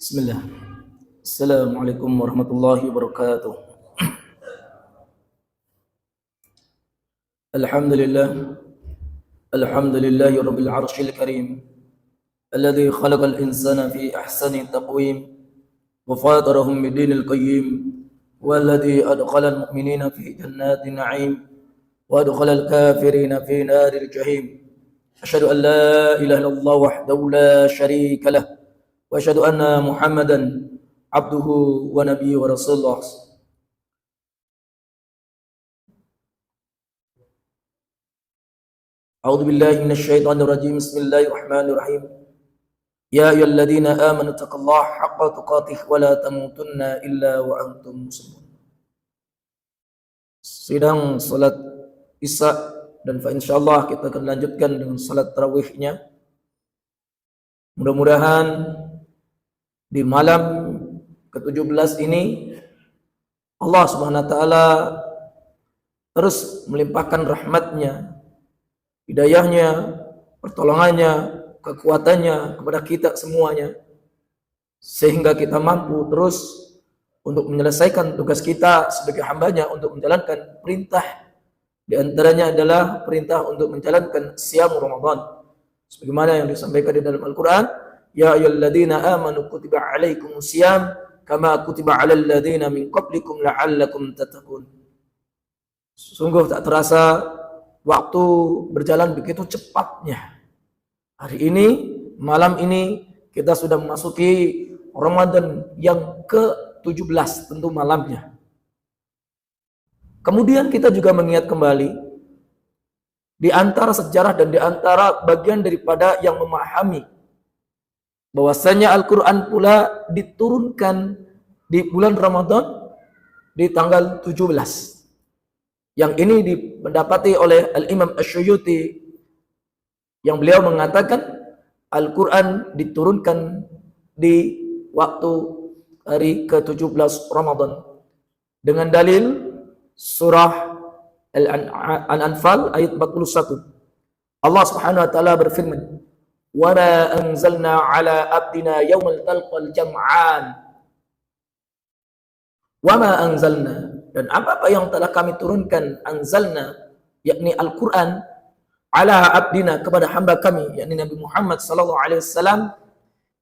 Bismillah. Assalamualaikum warahmatullahi wabarakatuh. Alhamdulillah. Alhamdulillahi rabbil arshil karim. Alladhi khalaqal insana fi ahsani taqwim wa fatarahum bidinil qayyim. Walladhi adkhalal mu'minina fi jannati na'im wa adkhalal kafirina fi naril jahim. Asyhadu an la ilaha illallah wahdahu la syarika lah. Wa asyhadu anna Muhammadan abduhu wa nabiyyu wa rasulullah. A'udzu billahi minasyaitonir rajim. Bismillahirrahmanirrahim. Ya ayyuhalladzina amanu taqullaha haqqa tuqatih wa la tamutunna illa wa antum muslimun. Sidang salat Isya dan insyaallah kita akan lanjutkan dengan salat tarawihnya. Mudah-mudahan di malam ke-17 ini Allah Subhanahu wa taala terus melimpahkan rahmatnya, hidayahnya, pertolongannya, kekuatannya kepada kita semuanya, sehingga kita mampu terus untuk menyelesaikan tugas kita sebagai hambanya untuk menjalankan perintah. Di antaranya adalah perintah untuk menjalankan siyam Ramadan, sebagaimana yang disampaikan di dalam Al-Quran. Ya ayyuhalladzina amanu kutiba alaikumus siyam kama kutiba alal ladzina min qablikum la'allakum tattaqun. Sungguh tak terasa waktu berjalan begitu cepatnya. Hari ini, malam ini kita sudah memasuki Ramadan yang ke-17, tentu malamnya. Kemudian kita juga mengingat kembali di antara sejarah dan di antara bagian daripada yang memahami bahwasanya Al-Quran pula diturunkan di bulan Ramadan di tanggal 17. Yang ini didapati oleh Al-Imam Asy-Syuyuti, yang beliau mengatakan Al-Quran diturunkan di waktu hari ke-17 Ramadan dengan dalil surah Al-Anfal ayat 41. Allah Subhanahu wa taala berfirman, "Wa ma anzalna 'ala 'abdina yaumal talqal jam'an." Wa ma anzalna, dan apa-apa yang telah kami turunkan, anzalna yakni Al-Qur'an, ala abdina kepada hamba kami yakni Nabi Muhammad sallallahu alaihi wasallam,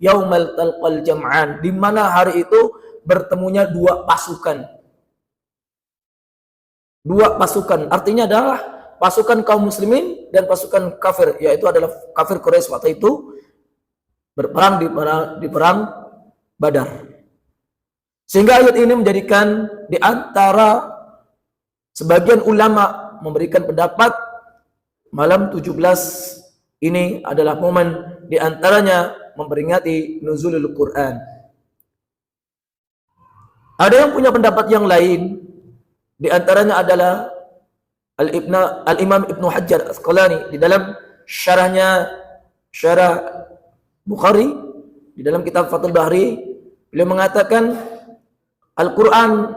yaumal talqal jam'an, di mana hari itu bertemunya dua pasukan. Dua pasukan artinya adalah pasukan kaum muslimin dan pasukan kafir, yaitu adalah kafir Quraisy waktu itu berperang di perang Badar. Sehingga ayat ini menjadikan di antara sebagian ulama memberikan pendapat malam 17 ini adalah momen di antaranya memperingati nuzulul Quran. Ada yang punya pendapat yang lain, di antaranya adalah Al-Imam Ibnu Hajar Asqalani di dalam syarah Bukhari, di dalam kitab Fathul Bahri, beliau mengatakan Al-Quran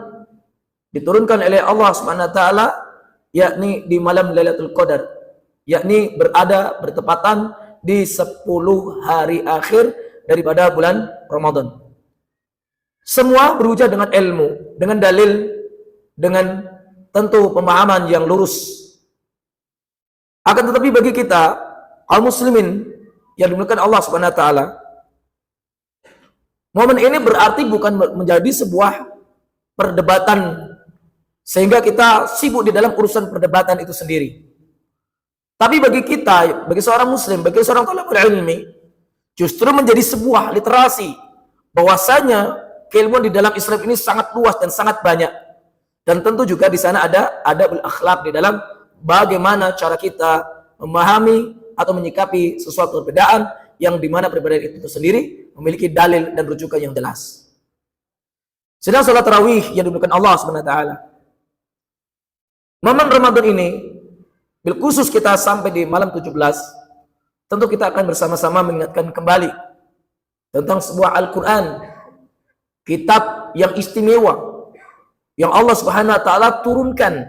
diturunkan oleh Allah Subhanahu wa taala yakni di malam Lailatul Qadar, yakni bertepatan di 10 hari akhir daripada bulan Ramadan. Semua berujar dengan ilmu, dengan dalil, dengan tentu pemahaman yang lurus. Akan tetapi bagi kita kaum muslimin yang dimuliakan Allah Subhanahu wa taala, momen ini berarti bukan menjadi sebuah perdebatan sehingga kita sibuk di dalam urusan perdebatan itu sendiri. Tapi bagi kita, bagi seorang muslim, bagi seorang thalibul ilmi, justru menjadi sebuah literasi bahwasanya keilmuan di dalam Islam ini sangat luas dan sangat banyak. Dan tentu juga di sana ada adabul akhlak, di dalam bagaimana cara kita memahami atau menyikapi sesuatu perbedaan yang dimana perbedaan itu sendiri memiliki dalil dan rujukan yang jelas. Sedang salat tarawih yang dimuliakan Allah Subhanahu wa taala, momen Ramadan ini bil khusus kita sampai di malam 17, tentu kita akan bersama-sama mengingatkan kembali tentang sebuah Al-Quran, kitab yang istimewa yang Allah Subhanahu wa taala turunkan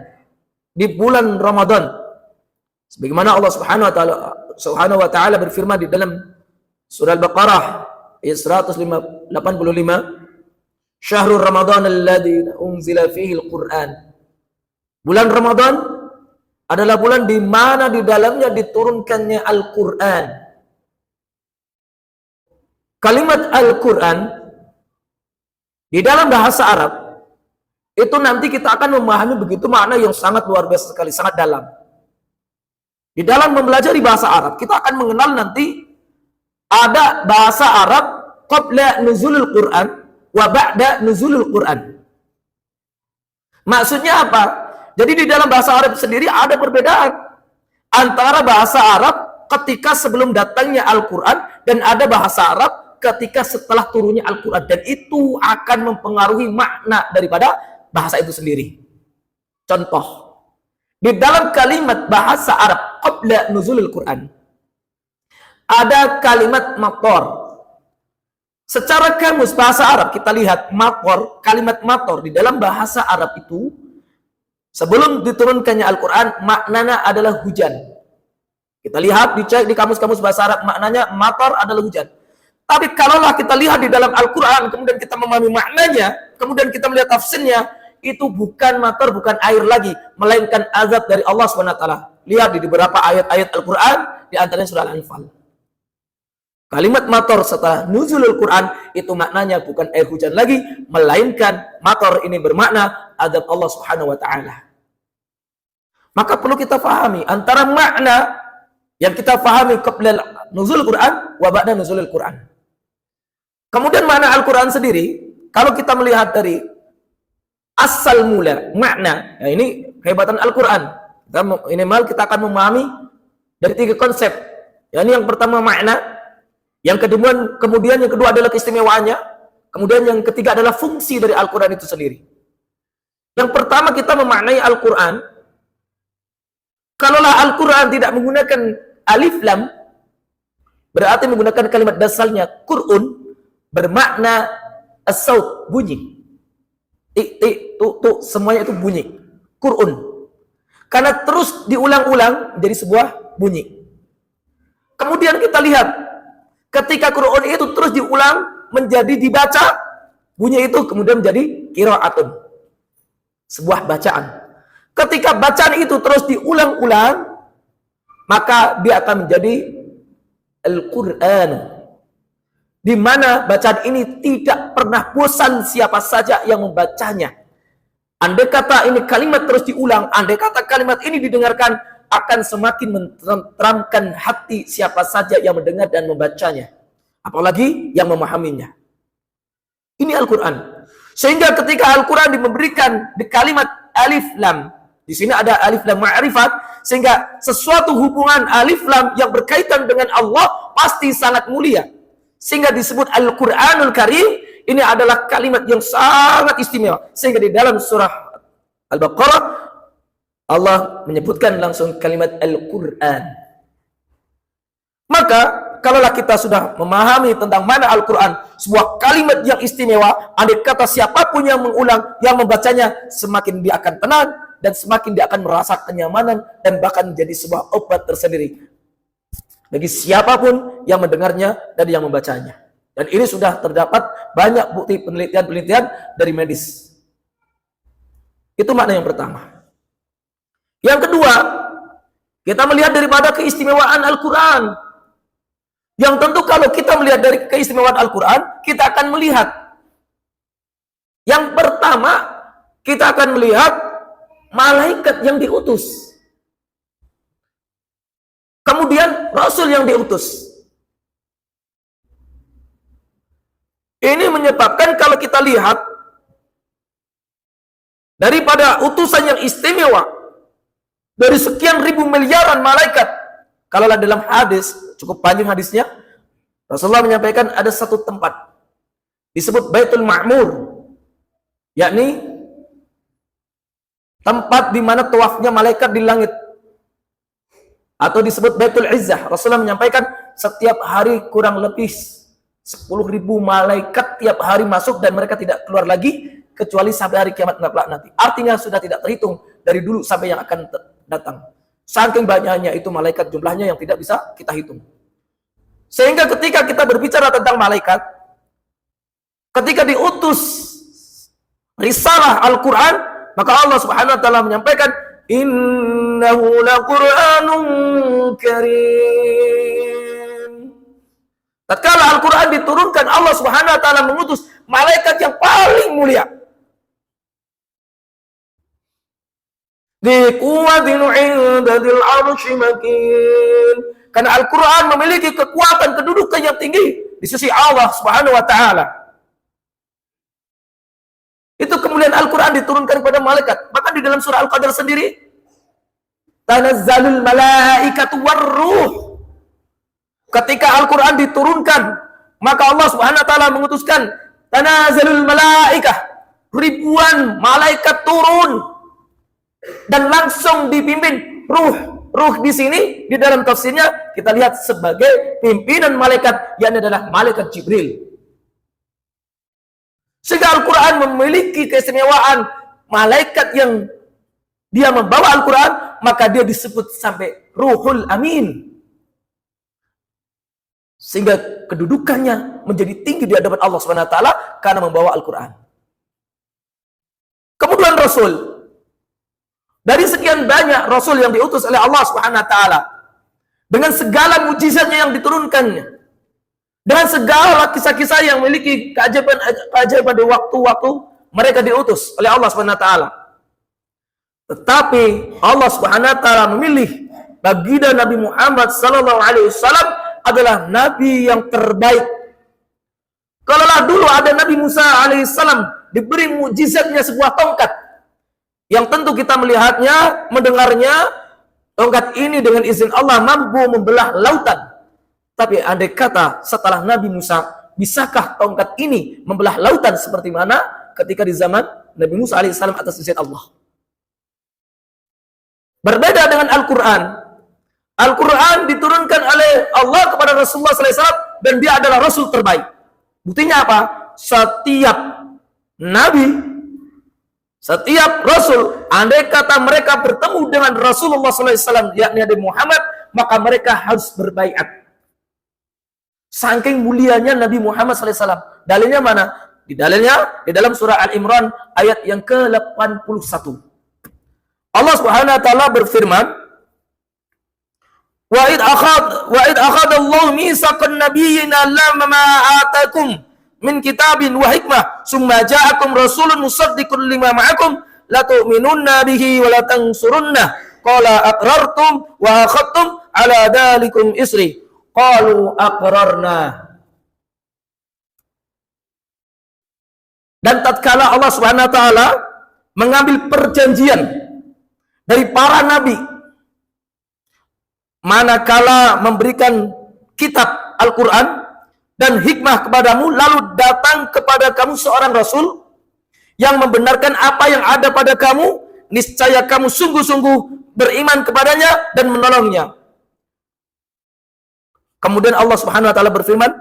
di bulan Ramadan. Sebagaimana Allah Subhanahu wa taala berfirman di dalam surah Al-Baqarah ayat 185, Syahrul Ramadan alladzi unzila fihi al-Qur'an. Bulan Ramadan adalah bulan di mana di dalamnya diturunkannya Al-Qur'an. Kalimat Al-Qur'an di dalam bahasa Arab itu nanti kita akan memahami begitu makna yang sangat luar biasa sekali, sangat dalam. Di dalam mempelajari bahasa Arab, kita akan mengenal nanti ada bahasa Arab qabla nuzulul Quran wa ba'da nuzulul Quran. Maksudnya apa? Jadi di dalam bahasa Arab sendiri ada perbedaan antara bahasa Arab ketika sebelum datangnya Al-Quran dan ada bahasa Arab ketika setelah turunnya Al-Quran, dan itu akan mempengaruhi makna daripada bahasa itu sendiri. Contoh, di dalam kalimat bahasa Arab qabla nuzulul Quran ada kalimat mator. Secara kamus bahasa Arab kita lihat mator, kalimat mator di dalam bahasa Arab itu sebelum diturunkannya Al-Quran maknanya adalah hujan. Kita lihat, dicek di kamus-kamus bahasa Arab, maknanya mator adalah hujan. Tapi kalaulah kita lihat di dalam Al-Quran, kemudian kita memahami maknanya, kemudian kita melihat tafsirnya, itu bukan mator, bukan air lagi, melainkan azab dari Allah SWT. Lihat di beberapa ayat-ayat Al-Quran, di antaranya surah Al-Anfal. Kalimat mator setelah nuzulul Quran, itu maknanya bukan air hujan lagi, melainkan mator ini bermakna azab Allah SWT. Maka perlu kita pahami antara makna yang kita pahami qabla nuzul Quran wa ba'da nuzulul Quran. Kemudian makna Al-Quran sendiri, kalau kita melihat dari asal mula makna, nah ini kehebatan Al-Quran. Minimal kita akan memahami dari 3 konsep. Yang pertama makna, yang kemudian yang kedua adalah keistimewaannya, kemudian yang ketiga adalah fungsi dari Al-Quran itu sendiri. Yang pertama kita memaknai Al-Quran, kalaulah Al-Quran tidak menggunakan alif lam, berarti menggunakan kalimat dasarnya Qur'un, bermakna as-saut, bunyi. Tik, tik, tuk, tuk, semuanya itu bunyi. Qur'un. Karena terus diulang-ulang menjadi sebuah bunyi. Kemudian kita lihat, ketika Qur'an itu terus diulang menjadi dibaca, bunyi itu kemudian menjadi qiraatun, sebuah bacaan. Ketika bacaan itu terus diulang-ulang, maka dia akan menjadi Al-Quran, di mana bacaan ini tidak pernah bosan siapa saja yang membacanya. Andai kata ini kalimat terus diulang, andai kata kalimat ini didengarkan, akan semakin menenteramkan hati siapa saja yang mendengar dan membacanya, apalagi yang memahaminya. Ini Al-Quran. Sehingga ketika Al-Quran diberikan di kalimat alif lam, di sini ada alif lam ma'rifat, sehingga sesuatu hubungan alif lam yang berkaitan dengan Allah pasti sangat mulia. Sehingga disebut Al-Quranul Karim, ini adalah kalimat yang sangat istimewa. Sehingga di dalam surah Al-Baqarah, Allah menyebutkan langsung kalimat Al-Quran. Maka, kalaulah kita sudah memahami tentang mana Al-Quran, sebuah kalimat yang istimewa, andai kata siapapun yang mengulang, yang membacanya, semakin dia akan tenang, dan semakin dia akan merasa kenyamanan, dan bahkan menjadi sebuah obat tersendiri bagi siapapun yang mendengarnya dan yang membacanya. Dan ini sudah terdapat banyak bukti penelitian-penelitian dari medis. Itu makna yang pertama. Yang kedua, kita melihat daripada keistimewaan Al-Quran. Yang tentu kalau kita melihat dari keistimewaan Al-Quran, kita akan melihat. Yang pertama, kita akan melihat malaikat yang diutus. Kemudian Rasul yang diutus. Ini menyebabkan kalau kita lihat daripada utusan yang istimewa dari sekian ribu miliaran malaikat, kalaulah dalam hadis, cukup panjang hadisnya, Rasulullah menyampaikan ada satu tempat disebut Baitul Ma'mur, yakni tempat di mana tawafnya malaikat di langit, atau disebut Baitul Izzah. Rasulullah menyampaikan setiap hari kurang lebih 10.000 malaikat tiap hari masuk dan mereka tidak keluar lagi kecuali sampai hari kiamat nanti. Artinya sudah tidak terhitung dari dulu sampai yang akan datang. Saking banyaknya itu malaikat jumlahnya yang tidak bisa kita hitung. Sehingga ketika kita berbicara tentang malaikat, ketika diutus risalah Al-Quran, maka Allah Subhanahu wa taala menyampaikan, innahu laqur'anun karim. Tatkala Al-Quran diturunkan, Allah Subhanahu wa taala mengutus malaikat yang paling mulia. Di quwwatin 'inda dzil 'arsy makin. Karena Al-Quran memiliki kekuatan kedudukan yang tinggi di sisi Allah Subhanahu wa taala. Itu kemudian Al-Quran diturunkan kepada malaikat. Bahkan di dalam surah Al-Qadr sendiri, tanazzalul malaikatu warruh. Ketika Al-Quran diturunkan, maka Allah Subhanahu wa taala mengutuskan tanazzalul malaikah, ribuan malaikat turun dan langsung dipimpin ruh. Ruh di sini di dalam tafsirnya kita lihat sebagai pimpinan malaikat, yang adalah malaikat Jibril. Sehingga Al-Quran memiliki keistimewaan malaikat yang dia membawa Al-Quran, maka dia disebut sampai Ruhul Amin. Sehingga kedudukannya menjadi tinggi di hadapan Allah Subhanahu wa taala karena membawa Al-Quran. Kemudian Rasul. Dari sekian banyak Rasul yang diutus oleh Allah Subhanahu wa taala, dengan segala mujizatnya yang diturunkannya, dengan segala kisah-kisah yang memiliki keajaiban di waktu-waktu mereka diutus oleh Allah Subhanahu wa taala. Tetapi Allah Subhanahu wa taala memilih baginda Nabi Muhammad sallallahu alaihi wasallam adalah nabi yang terbaik. Kalaulah dulu ada Nabi Musa alaihissalam diberi mujizatnya sebuah tongkat, yang tentu kita melihatnya, mendengarnya, tongkat ini dengan izin Allah mampu membelah lautan. Tapi andai kata setelah Nabi Musa, bisakah tongkat ini membelah lautan seperti mana ketika di zaman Nabi Musa alaihissalam atas izin Allah? Berbeda dengan Al-Quran. Al-Quran diturunkan oleh Allah kepada Rasulullah SAW, dan dia adalah Rasul terbaik. Buktinya apa? Setiap Nabi, setiap Rasul, andai kata mereka bertemu dengan Rasulullah SAW, yakni Nabi Muhammad, maka mereka harus berbaiat. Saking mulianya Nabi Muhammad SAW. Dalilnya mana? Dalilnya di dalam surah Al-Imran ayat yang ke-81. Allah Subhanahu wa taala berfirman, Wa id akhadallahu mitsaqan nabiyyina lamma atakum min kitabin wa hikmah summa ja'akum rasulun musaddiqun lima ma'akum la tu'minunna bihi wa la tansurunna qala aqrartum wa akhadtum ala dalikum isri qalu aqrarna. Dan tatkala Allah Subhanahu wa taala mengambil perjanjian dari para nabi, manakala memberikan kitab Al-Quran dan hikmah kepadamu, lalu datang kepada kamu seorang Rasul yang membenarkan apa yang ada pada kamu, niscaya kamu sungguh-sungguh beriman kepadanya dan menolongnya. Kemudian Allah Subhanahu wa taala berfirman,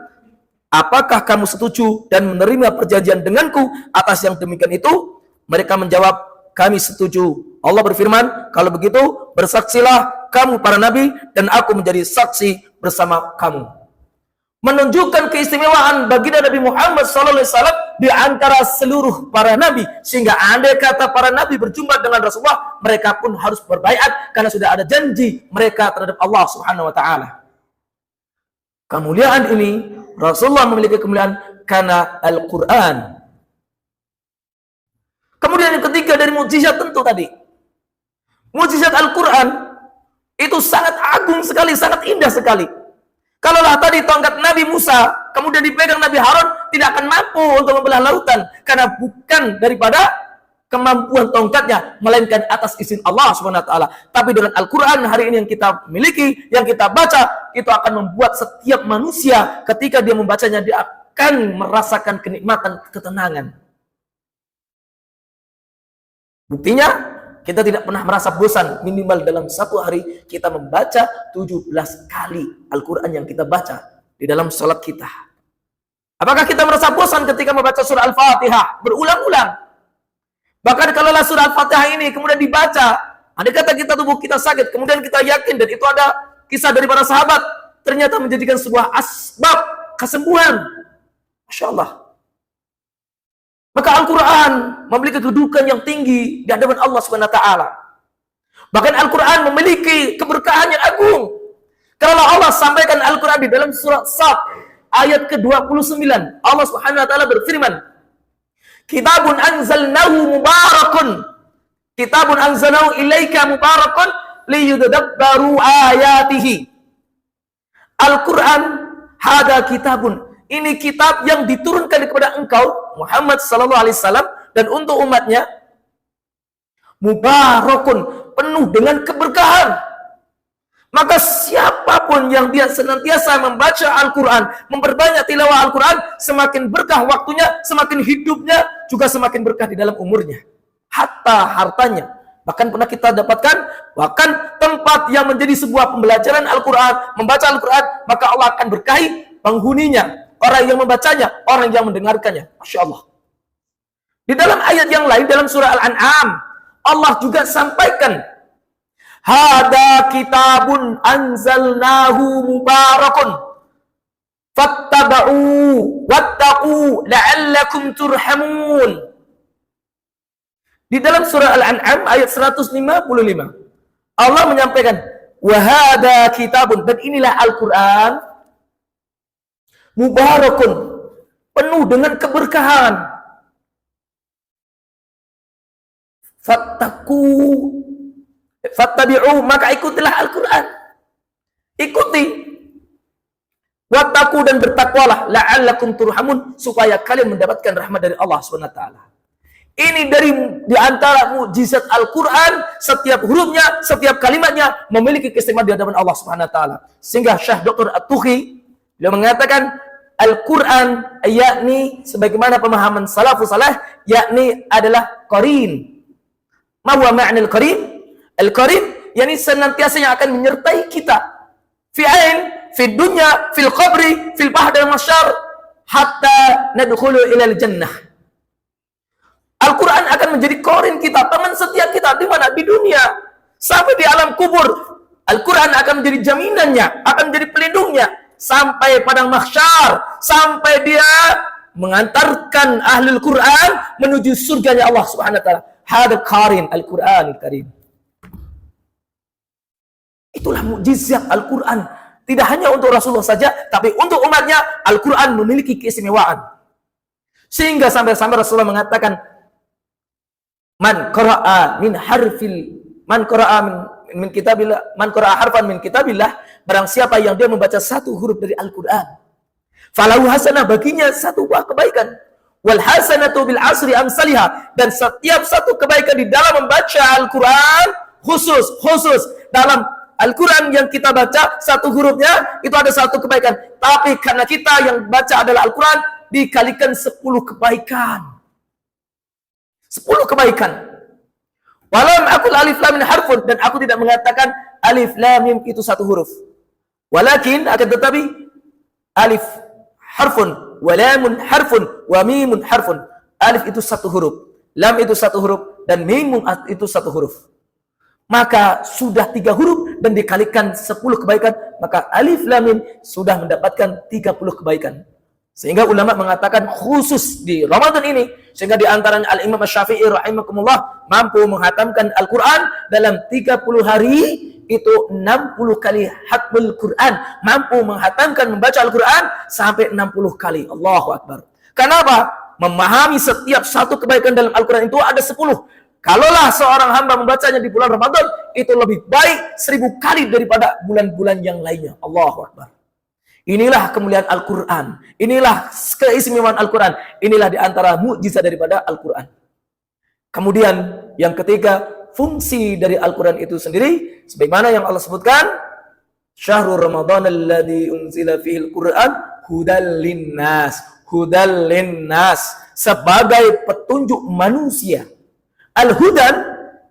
apakah kamu setuju dan menerima perjanjian denganku atas yang demikian itu? Mereka menjawab, kami setuju. Allah berfirman, kalau begitu bersaksilah kamu para nabi dan aku menjadi saksi bersama kamu. Menunjukkan keistimewaan baginda Nabi Muhammad SAW di antara seluruh para nabi, sehingga andai kata para nabi berjumpa dengan Rasulullah, mereka pun harus berbaiat karena sudah ada janji mereka terhadap Allah Subhanahu wa taala. Kemuliaan ini Rasulullah memiliki kemuliaan karena Al-Quran. Kemudian yang ketiga dari mukjizat tentu tadi, mukjizat Al-Quran itu sangat agung sekali, sangat indah sekali. Kalaulah tadi tongkat Nabi Musa kemudian dipegang Nabi Harun, tidak akan mampu untuk membelah lautan, karena bukan daripada kemampuan tongkatnya, melainkan atas izin Allah Subhanahu wa taala. Tapi dengan Al-Quran hari ini yang kita miliki, yang kita baca, itu akan membuat setiap manusia ketika dia membacanya, dia akan merasakan kenikmatan, ketenangan. Buktinya, kita tidak pernah merasa bosan. Minimal dalam satu hari kita membaca 17 kali Al-Quran yang kita baca di dalam salat kita. Apakah kita merasa bosan ketika membaca surah Al-Fatihah berulang-ulang? Bahkan kalau surah Al-Fatihah ini kemudian dibaca, andai kata kita tubuh kita sakit, kemudian kita yakin, dan itu ada kisah dari para sahabat, ternyata menjadikan sebuah asbab kesembuhan. Masya Allah. Maka Al-Quran memiliki kedudukan yang tinggi di hadapan Allah Subhanahu wa taala. Bahkan Al-Quran memiliki keberkahan yang agung. Kalau Allah sampaikan Al-Quran di dalam surat Sad ayat ke-29, Allah Subhanahu wa taala berfirman, "Kitabun anzalnahu mubarakun. Kitabun anzalnahu ilaika mubarakun liyudabbaru ayatihi." Al-Quran hada kitabun. Ini kitab yang diturunkan kepada engkau Muhammad sallallahu alaihi wasallam dan untuk umatnya, mubarakun, penuh dengan keberkahan. Maka siapapun yang dia senantiasa membaca Al-Quran, memperbanyak tilawah Al-Quran, semakin berkah waktunya, semakin hidupnya, juga semakin berkah di dalam umurnya. Hatta hartanya. Bahkan pernah kita dapatkan, bahkan tempat yang menjadi sebuah pembelajaran Al-Quran, membaca Al-Quran, maka Allah akan berkahi penghuninya, orang yang membacanya, orang yang mendengarkannya. Masya Allah. Di dalam ayat yang lain, dalam surah Al-An'am, Allah juga sampaikan, hada kitabun anzalnahu mubarakun fattaba'u wattaqu la'allakum turhamun. Di dalam surah Al-An'am ayat 155, Allah menyampaikan, wahada kitabun, dan inilah Al-Quran, mubarakun, penuh dengan keberkahan. Fattabi'u, maka ikutilah Al-Quran. Ikuti. Wattaqu, dan bertakwalah, la'allakum turhamun, supaya kalian mendapatkan rahmat dari Allah SWT. Ini di antara mukjizat Al-Quran, setiap hurufnya, setiap kalimatnya memiliki keistimewaan di hadapan Allah SWT. Sehingga Syekh Dr. At-Tuhi beliau mengatakan, Al-Quran yakni sebagaimana pemahaman salafus saleh, yakni adalah qarin. Ma huwa ma'nal qarin? Al-qarin yakni senantiasa yang akan menyertai kita. Fi ain, fi dunya, fil qabri, fil bahd al-masyar, hatta nadkhulu ila al-jannah. Al-Quran akan menjadi qarin kita, teman setia kita, di mana? Di dunia. Sampai di alam kubur. Al-Quran akan menjadi jaminannya, akan menjadi pelindungnya. Sampai padang mahsyar, sampai dia mengantarkan ahlul Quran menuju surganya Allah Subhanahu wa taala. Hada qarin Al-Quran Al-Karim. Itulah mukjizat Al-Quran. Tidak hanya untuk Rasulullah saja, tapi untuk umatnya Al-Quran memiliki keistimewaan. Sehingga sampai-sampai Rasulullah mengatakan, man qara'a min kitabillah, man qara'a harfan min kitabillah, barang siapa yang dia membaca satu huruf dari Al-Quran, falahu hasanah, baginya satu buah kebaikan, wal hasanatu bil asri amsalihah, dan setiap satu kebaikan di dalam membaca Al-Quran, khusus dalam Al-Quran yang kita baca satu hurufnya itu ada satu kebaikan, tapi karena kita yang baca adalah Al-Quran, dikalikan 10 kebaikan. 10 kebaikan. Walam aqul alif lam mim harfun, dan aku tidak mengatakan alif lam mim itu satu huruf. Walakin akan tetapi alif harfun, wa lamun harfun, wa mimun harfun. Alif itu satu huruf, lam itu satu huruf, dan mim itu satu huruf. Maka sudah 3 huruf dan dikalikan 10 kebaikan, maka alif lam mim sudah mendapatkan 30 kebaikan. Sehingga ulama mengatakan khusus di Ramadan ini, sehingga di antaranya Al-Imam Asy-Syafi'i rahimahumullah mampu menghatamkan Al-Quran dalam 30 hari, itu 60 kali hatmul Quran, mampu menghatamkan membaca Al-Quran sampai 60 kali. Allahu Akbar. Kenapa? Memahami setiap satu kebaikan dalam Al-Quran itu ada 10. Kalaulah seorang hamba membacanya di bulan Ramadan, itu lebih baik 1000 kali daripada bulan-bulan yang lainnya. Allahu Akbar. Inilah kemuliaan Al-Quran. Inilah keistimewaan Al-Quran. Inilah di antara mukjizat daripada Al-Quran. Kemudian yang ketiga, fungsi dari Al-Quran itu sendiri, sebagaimana yang Allah sebutkan, Syahrul Ramadan alladzi unzila fihil Quran hudal linnas. Hudal linnas, sebagai petunjuk manusia. Al-hudan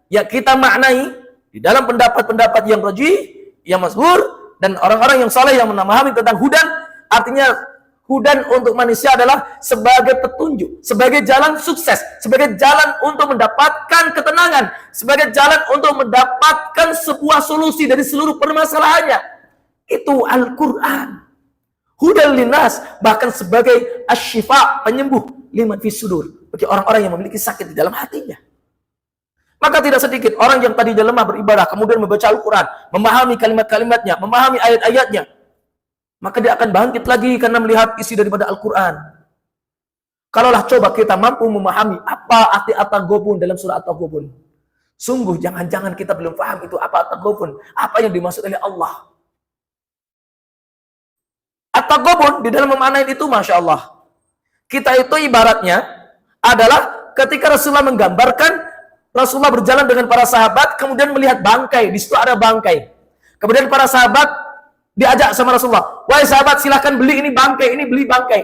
yang kita maknai di dalam pendapat-pendapat yang rajih, yang masyhur, dan orang-orang yang saleh yang memahami tentang hudan, artinya hudan untuk manusia adalah sebagai petunjuk, sebagai jalan sukses, sebagai jalan untuk mendapatkan ketenangan, sebagai jalan untuk mendapatkan sebuah solusi dari seluruh permasalahannya. Itu Al-Quran. hudal linnas, bahkan sebagai asyifa, penyembuh liman fis sudur, bagi orang-orang yang memiliki sakit di dalam hatinya. Maka tidak sedikit orang yang tadi lemah beribadah, kemudian membaca Al-Quran, memahami kalimat-kalimatnya, memahami ayat-ayatnya, maka dia akan bangkit lagi karena melihat isi daripada Al-Quran. Kalaulah coba kita mampu memahami apa arti at-taghabun dalam surah at-taghabun. Sungguh jangan-jangan kita belum paham itu apa at-taghabun, apa yang dimaksud oleh Allah. At-taghabun di dalam memaknai itu, Masya Allah. Kita itu ibaratnya adalah ketika Rasulullah menggambarkan Rasulullah berjalan dengan para sahabat, kemudian melihat bangkai, di situ ada bangkai. Kemudian para sahabat diajak sama Rasulullah, wahai sahabat silahkan beli ini bangkai, ini beli bangkai.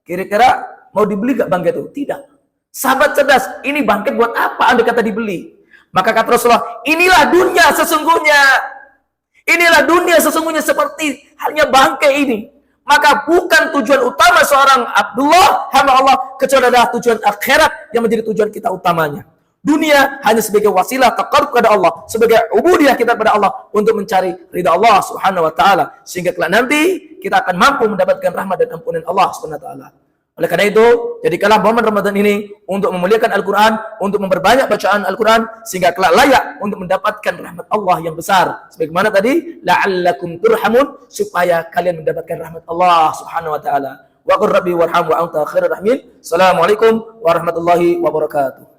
Kira-kira mau dibeli gak bangkai itu? Tidak. Sahabat cerdas, ini bangkai buat apa Anda kata dibeli? Maka kata Rasulullah, inilah dunia sesungguhnya. Inilah dunia sesungguhnya seperti halnya bangkai ini. Maka bukan tujuan utama seorang Abdullah, hamba Allah, kecuali adalah tujuan akhirat yang menjadi tujuan kita utamanya. Dunia hanya sebagai wasilah taqarrub kepada Allah, sebagai ubudiyah kita kepada Allah untuk mencari ridha Allah Subhanahu wa taala, sehingga kelak nanti kita akan mampu mendapatkan rahmat dan ampunan Allah Subhanahu wa taala. Oleh karena itu, jadikanlah momen Ramadan ini untuk memuliakan Al-Qur'an, untuk memperbanyak bacaan Al-Qur'an, sehingga kelak layak untuk mendapatkan rahmat Allah yang besar. Sebagaimana tadi, la'allakum turhamun, supaya kalian mendapatkan rahmat Allah Subhanahu wa taala. Wa qur rabbi warham wa anta khairur rahimin. Assalamualaikum warahmatullahi wabarakatuh.